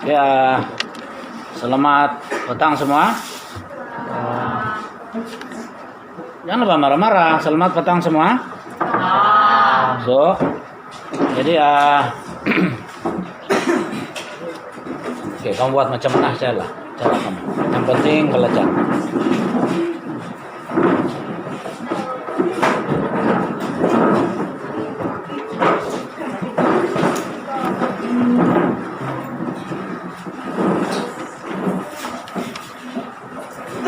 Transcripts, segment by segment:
Ya, selamat petang semua. Jangan lupa marah-marah. Selamat petang semua. So, jadi oke, kamu buat macam mana cara kamu. Yang penting belajar.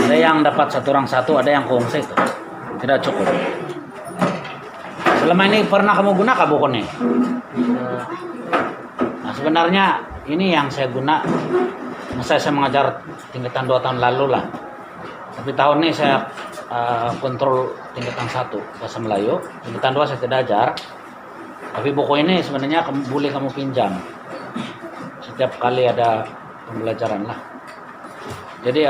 Ada yang dapat satu orang satu, ada yang kongsi itu. Tidak cukup. Selama ini pernah kamu gunakan buku ini? Nah, sebenarnya ini yang saya guna. Saya mengajar tingkatan 2 tahun lalu lah. Tapi tahun ini saya kontrol tingkatan 1 bahasa Melayu. Tingkatan 2 saya tidak ajar. Tapi buku ini sebenarnya boleh kamu pinjam. Setiap kali ada pembelajaran lah. Jadi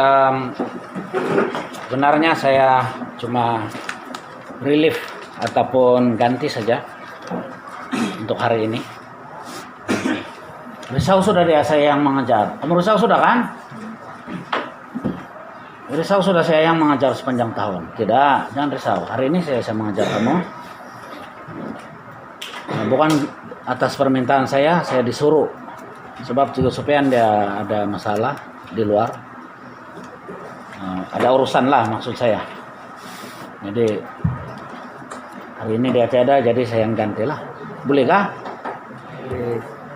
sebenarnya saya cuma relief ataupun ganti saja untuk hari ini. Risau sudah dia saya yang mengajar. Kamu risau sudah kan? Risau sudah saya yang mengajar sepanjang tahun. Tidak, jangan risau. Hari ini saya mengajar kamu. Nah, bukan atas permintaan saya disuruh. Sebab juga supaya dia ada masalah di luar. Ada urusan lah maksud saya. Jadi hari ini dia tiada, jadi saya yang ganti lah. Boleh kah?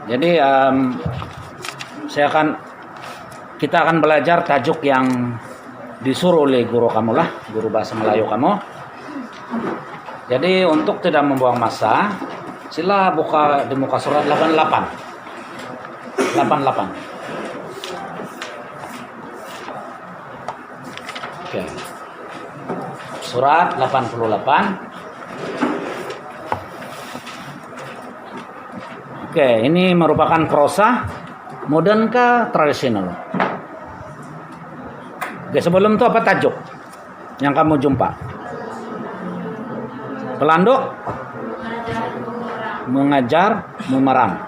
Jadi kita akan belajar tajuk yang disuruh oleh guru kamu lah, guru bahasa Melayu kamu. Jadi untuk tidak membuang masa, sila buka di muka surat 88. Oke. Surat 88. Oke, ini merupakan prosa modern ke tradisional. Oke, sebelum itu apa tajuk yang kamu jumpa? Pelanduk, mengajar, memerang.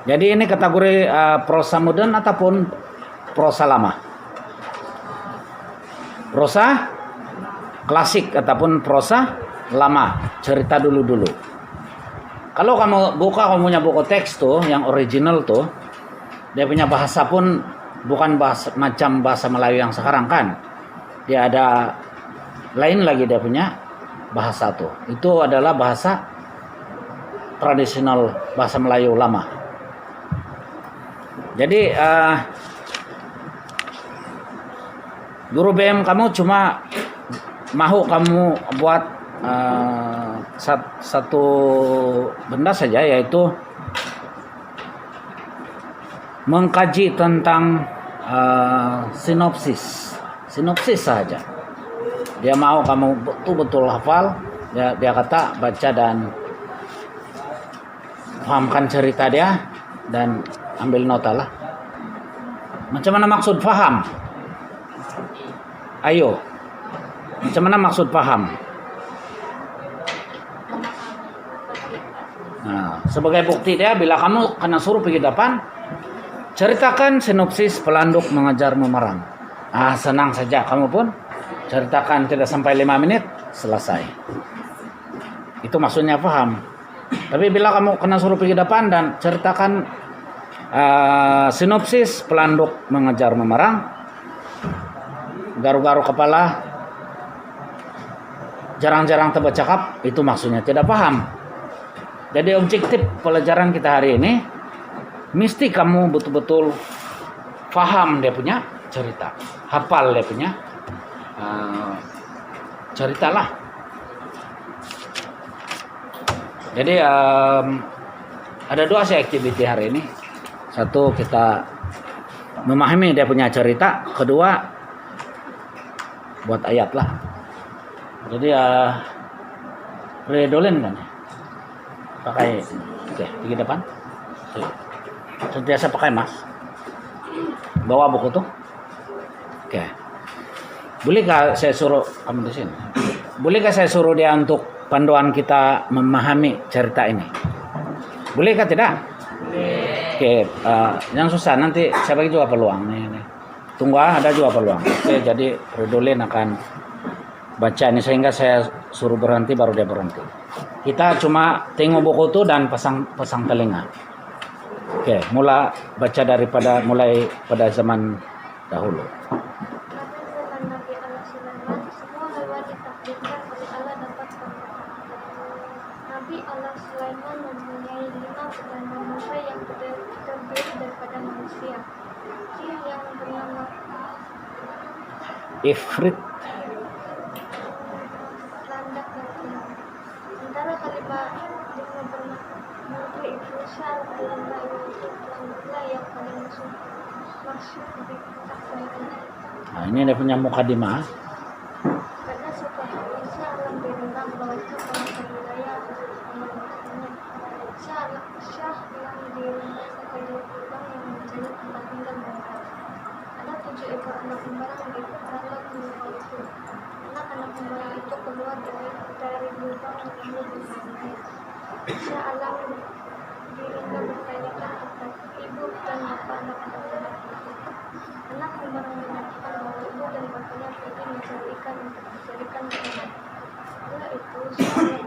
Jadi ini kategori prosa modern ataupun prosa lama? Prosa klasik ataupun prosa lama, cerita dulu-dulu. Kalau kamu punya buku teks tuh yang original tuh, dia punya bahasa pun bukan macam bahasa Melayu yang sekarang kan. Dia ada lain lagi dia punya bahasa tuh. Itu adalah bahasa tradisional bahasa Melayu lama. Jadi guru BM kamu cuma mau kamu buat satu benda saja, yaitu mengkaji tentang sinopsis saja. Dia mau kamu betul-betul hafal. Dia kata baca dan pahamkan cerita dia dan ambil nota lah. Macam mana maksud paham? Ayo, macam mana maksud paham? Nah, sebagai bukti dia, bila kamu kena suruh pergi depan, ceritakan sinopsis pelanduk mengajar memerang. Senang saja, kamu pun ceritakan tidak sampai 5 menit, selesai. Itu maksudnya paham. Tapi bila kamu kena suruh pergi depan dan ceritakan sinopsis pelanduk mengajar memerang, garu-garu kepala, jarang-jarang terbercakap, itu maksudnya tidak paham. Jadi objektif pelajaran kita hari ini, mesti kamu betul-betul paham dia punya cerita, hafal dia punya cerita lah. Jadi ada 2 sih activity hari ini. Satu, kita memahami dia punya cerita. Kedua, buat ayat lah. Jadi redolin kan, pakai pergi depan. Sentiasa pakai mas, bawa buku tuh. Oke. Bolehkah saya suruh kamu di sini? Bolehkah saya suruh dia untuk panduan kita memahami cerita ini? Bolehkah tidak? Boleh. Oke, yang susah nanti saya bagi juga peluang nih. Tunggu ada juga peluang. Oke, jadi Ridolin akan baca ini sehingga saya suruh berhenti baru dia berhenti. Kita cuma tengok buku itu dan pasang telinga. Oke, mulai pada zaman dahulu. Nabi Allah Sulaiman, semua hewan ditakdirkan oleh Allah dapat Nabi Allah Sulaiman mempunyai 5 perdana menteri yang terdiri daripada manusia. Jin yang bernama Ifrit. landak dan tenang. Sementara kalimat 5 perdana menteri itu Syar Alamlah yaitu landaklah yang paling maksud dibijaksanaan. Nah, ini dia punya mukadimah. Karena suatu hari Syah Alam diundang melawatkan penguasa wilayah Syah Alam diundang sampai dia pulang yang mencari tempat tinggal mereka. Ada 7 ekor anak kembarang yang berangkat menuju itu. Anak-anak kembarang itu keluar dari lubang lalu bertanya. Syah Alam diundang bertanyakan kepada ibu dan bapak anak-anak itu. Anak kembarang mengatakan bahwa ibu dan bapaknya pergi mencari ikan untuk dijadikan makanan. Setelah itu, Syah Alam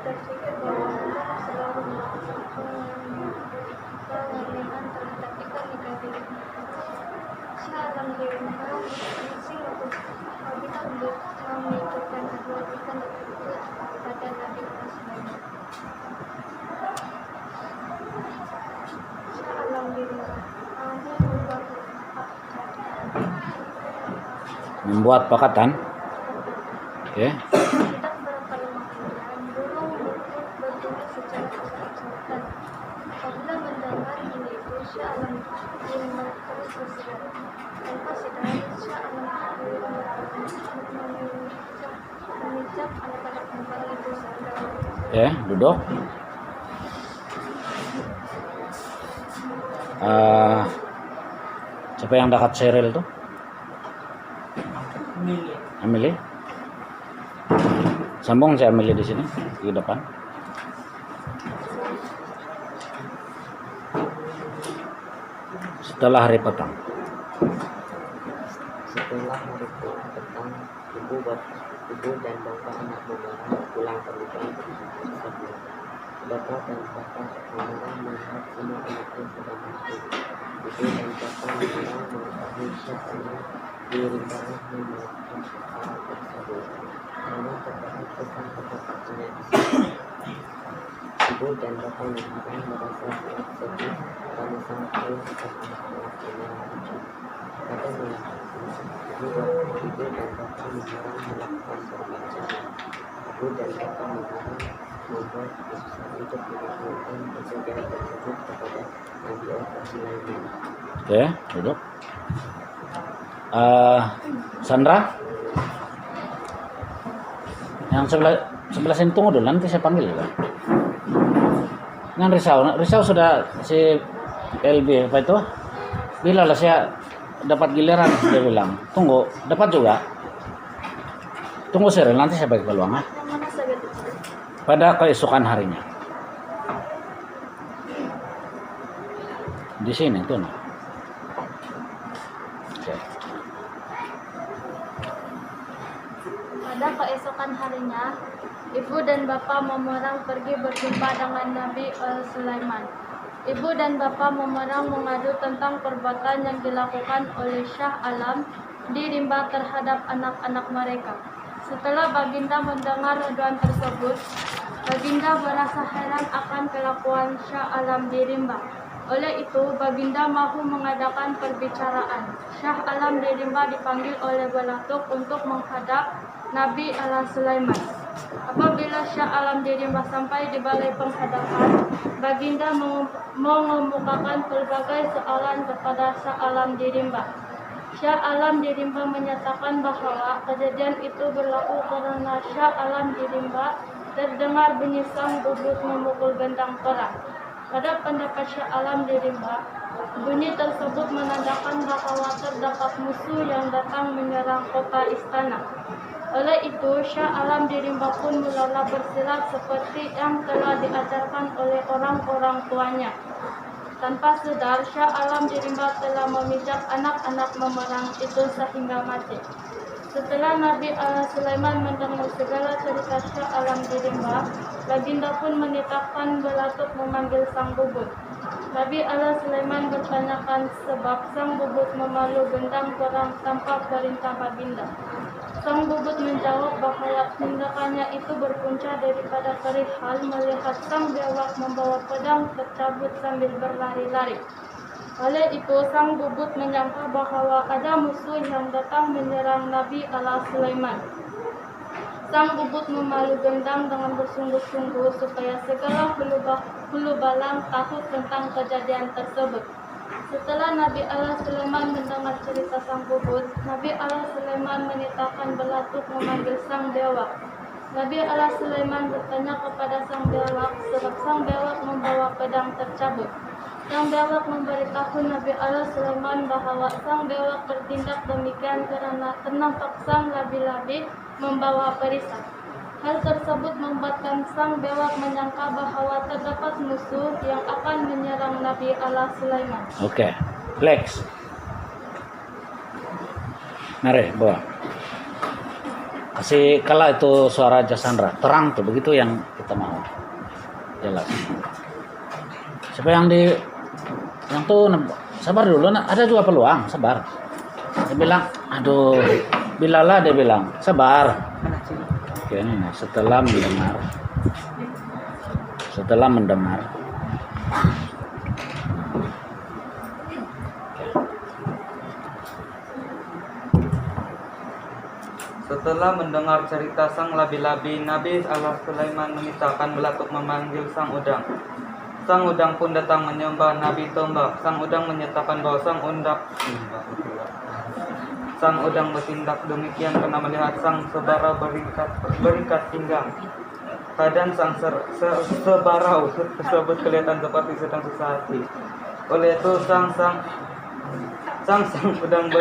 terfikir bahwa Allah selalu melakukan penganiayaan terhadap ikan di kaki. Syah Alam diundang misi untuk apabila memikirkan kedua ikan itu pada Nabi Sulaiman. Syah Alam diundang Membuat pakatan. Oke. Tidak berapa lama kemudian, burung berbunyi secara acak-acakan. Apabila mendengar bunyi itu, Syah Alam diundang terus berseru. Tanpa sadar, Syah Alam memijak anak-anak kembarang itu sehingga Ya, duduk. Siapa yang dekat Cheryl tuh? Amelie. Sambung saya Amelie di sini di depan. Setelah hari petang. Setelah hari petang, ibu dan bapak anak kembarang pulang ke lubang tersebut. Bapak dan bapak kembarang melihat semua anaknya sudah mati. Ibu dan bapak kembarang mengetahui Syah Alam dirintangi melakukan hal tersebut karena terdapat pesan kebapaknya di situ. Ibu dan bapak kembarang merasa sangat sedih karena sangat sayang akan anak-anaknya yang lucu. Pada malam itu, ibu dan bapak kembarang melakukan perbincangan. Ibu dan bapak kembarang membuat keputusan untuk melakukan kejadian tersebut kepada Nabi Allah Sulaiman. Oke, duduk. Sandra, yang sebelah sini tunggu dulu, nanti saya panggil juga. Dengan Risau sudah si LB apa itu? Bila lah saya dapat giliran, dia bilang tunggu, dapat juga. Tunggu Cheryl, nanti saya bagi peluang. yang mana saja itu? Pada keesokan harinya. Di sini tuh. Nah. Oke. Pada keesokan harinya, ibu dan bapak Memerang pergi berjumpa dengan Nabi Sulaiman. Ibu dan bapak Memerang mengadu tentang perbuatan yang dilakukan oleh Syah Alam di rimba terhadap anak-anak mereka. Setelah Baginda mendengar aduan tersebut, Baginda merasa heran akan kelakuan Syah Alam di rimba. Oleh itu, Baginda mahu mengadakan perbicaraan. Syah Alam di rimba dipanggil oleh Balatuk untuk menghadap Nabi Allah Sulaiman. Apabila Syah Alam di rimba sampai di balai penghadapan, Baginda mengemukakan berbagai soalan kepada Syah Alam di rimba. Syah Alam di rimba menyatakan bahwa kejadian itu berlaku karena Syah Alam di rimba terdengar bunyi sang bubut memukul bentang perang. Pada pendapat Syah Alam di rimba, bunyi tersebut menandakan bahwa terdapat musuh yang datang menyerang kota istana. Oleh itu, Syah Alam di rimba pun mula bersilat seperti yang telah diajarkan oleh orang-orang tuanya. Tanpa sadar, Shah Alam di rimba telah memijak anak-anak memerang itu sehingga mati. Setelah Nabi Allah Sulaiman mendengar segala cerita Shah Alam di rimba, Baginda pun menitahkan Belatuk memanggil sang bubut. Nabi Allah Sulaiman bertanyakan sebab sang bubut memalu gendang perang tanpa perintah Baginda. Sang bubut menjawab bahwa tindakannya itu berpunca daripada perih hal melihat sang bewak membawa pedang tercabut sambil berlari-lari. Oleh itu, sang bubut menyangka bahwa ada musuh yang datang menyerang Nabi Allah Sulaiman. Sang bubut memalu gendang dengan bersungguh-sungguh supaya segala hulu balang tahu tentang kejadian tersebut. Setelah Nabi Allah Sulaiman mendengar cerita sang bubut, Nabi Allah Sulaiman menitahkan Belatuk memanggil sang bewak. Nabi Allah Sulaiman bertanya kepada sang bewak sebab sang bewak membawa pedang tercabut. Sang bewak memberitahu Nabi Allah Sulaiman bahwa sang bewak bertindak demikian karena ternampak sang labi-labi membawa perisai. Hal tersebut membuatkan sang bewak menyangka bahwa terdapat musuh yang akan menyerang Nabi Allah Sulaiman. Oke, Lex. Mari, bawa. Kasih kala itu suara Jasandra. Terang tuh, begitu yang kita mau. Jelas. Siapa yang sabar dulu, ada juga peluang, sabar. Dia bilang, aduh, bilalah dia bilang, sabar. Oke, ini setelah mendengar. Setelah mendengar cerita sang labi-labi, Nabi Allah Sulaiman menitahkan Belatuk memanggil sang udang. Sang udang pun datang menyembah Nabi Tombak. Sang udang menyatakan bahwa sang udang bertindak demikian karena melihat sang sebarau berikat pinggang. Keadaan sang sebarau tersebut kelihatan seperti sedang susah hati. Oleh itu sang udang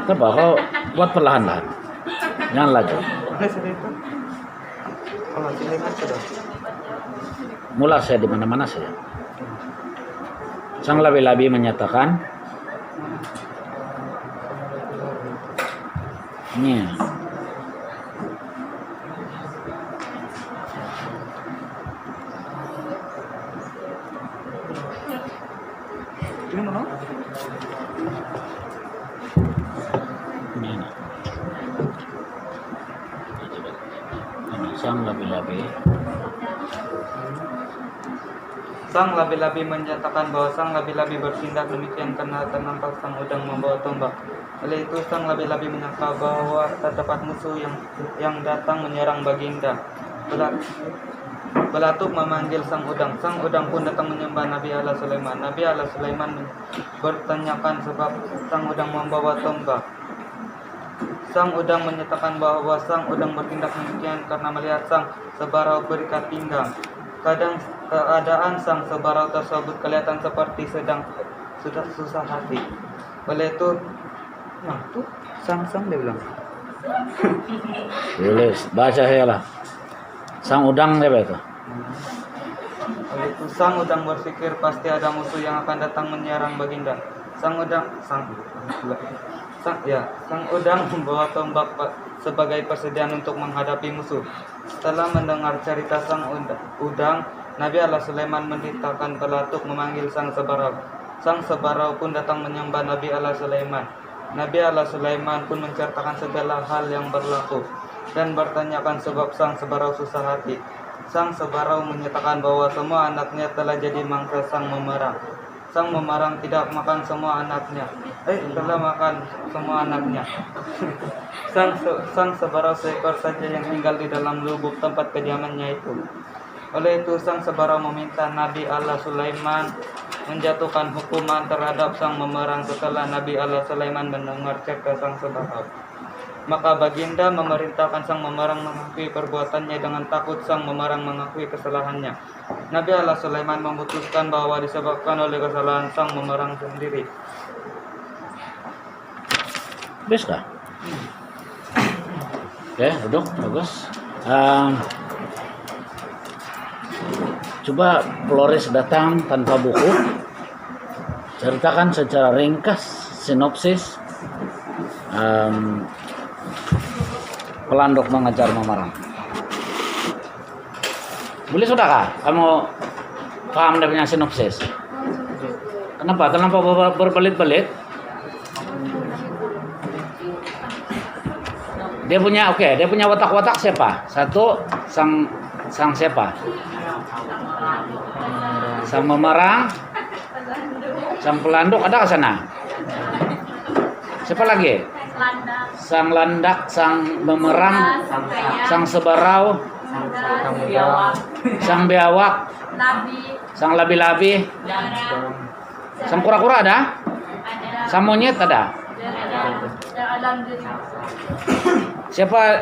Coba kau buat perlahan-lahan. Jangan laju. Mula saya di mana-mana saja. Sang labi-labi menyatakan, ini mana? ini. Sang labi-labi. Sang labi-labi menyatakan bahwa sang labi-labi bertindak demikian karena ternampak sang udang membawa tombak. Oleh itu sang labi-labi menyangka bahwa terdapat musuh yang datang menyerang Baginda. Belatuk memanggil sang udang. Sang udang pun datang menyembah Nabi Allah Sulaiman. Nabi Allah Sulaiman bertanyakan sebab sang udang membawa tombak. Sang udang menyatakan bahwa sang udang bertindak demikian karena melihat sang sebarau berikat pinggang. Keadaan sang sebarau tersebut kelihatan seperti sudah susah hati. Oleh itu, sang dia bilang. Tulis, baca saya lah. Sang udang apa itu? Oleh itu sang udang berpikir pasti ada musuh yang akan datang menyerang Baginda. Sang udang membawa tombak sebagai persediaan untuk menghadapi musuh. Setelah mendengar cerita sang udang, Nabi Allah Sulaiman menitahkan Belatuk memanggil sang sebarau. Sang sebarau pun datang menyembah Nabi Allah Sulaiman. Nabi Allah Sulaiman pun menceritakan segala hal yang berlaku dan bertanyakan sebab sang sebarau susah hati. Sang sebarau menyatakan bahwa semua anaknya telah jadi mangsa sang memerang. Sang memerang tidak makan semua anaknya. Telah makan semua anaknya. Sang sebarau seekor saja yang tinggal di dalam lubuk tempat kediamannya itu. Oleh itu sang sebarau meminta Nabi Allah Sulaiman menjatuhkan hukuman terhadap sang memerang setelah Nabi Allah Sulaiman mendengar cerita sang sebarau. Maka Baginda memerintahkan sang memerang mengakui perbuatannya dengan takut sang memerang mengakui kesalahannya. Nabi Allah Sulaiman memutuskan bahwa disebabkan oleh kesalahan sang memerang sendiri. Bisa? Oke, duduk, bagus. Coba Flores datang tanpa buku. Ceritakan secara ringkas, sinopsis Pelanduk mengejar memerang. Boleh sudahkah kamu paham dia punya sinopsis? Kenapa? Kenapa berbelit-belit? Dia punya watak-watak siapa? Satu, sang siapa? Sang memerang, sang pelanduk, ada ke sana? Siapa lagi? Sang landak, sang memerang, sang sebarau, sang biawak, sang labi-labi, sang kura-kura ada? Sang monyet ada?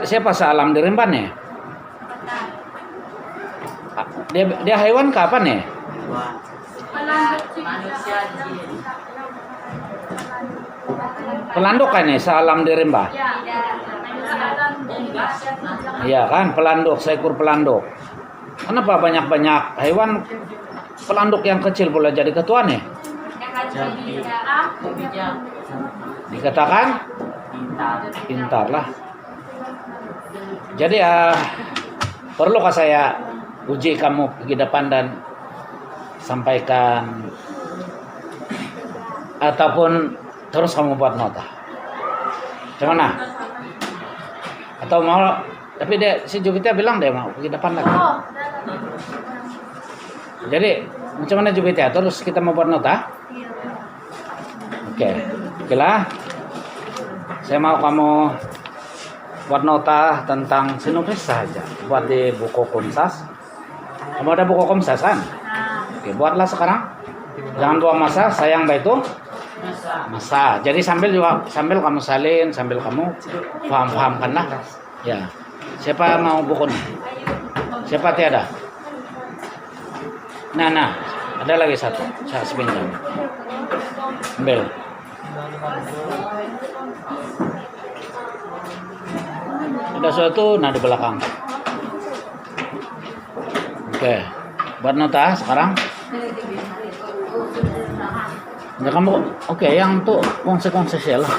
Siapa sealam dirimban ya? Dia hewan kapan ya? Pelanduk kan ya sealam dirimba? Iya kan, pelanduk, seekor pelanduk. Kenapa banyak-banyak hewan pelanduk yang kecil boleh jadi ketua nih? Dikatakan pintar lah. Jadi perlukah saya uji kamu ke depan dan sampaikan ataupun terus kamu buat nota? Gimana? Atau mau? Tapi si Jupiter bilang dia mau ke depan lagi. Jadi macam mana Jupiter? Terus kita mau buat nota? Oke lah. Saya mau kamu buat nota tentang sinopsis saja. Buat di buku Komsas. Kamu ada buku Komsas kan? Oke, buatlah sekarang. Jangan buang masa, sayang baik itu masa. Jadi sambil kamu salin, sambil kamu paham-pahamkan lah. Ya. Siapa mau buku ini? Siapa tiada? Nah, ada lagi satu. Saya sepinjam. Ambil. Ada suatu di belakang. Oke. Buat nota sekarang. Ya kamu yang tuh konsekuensial lah.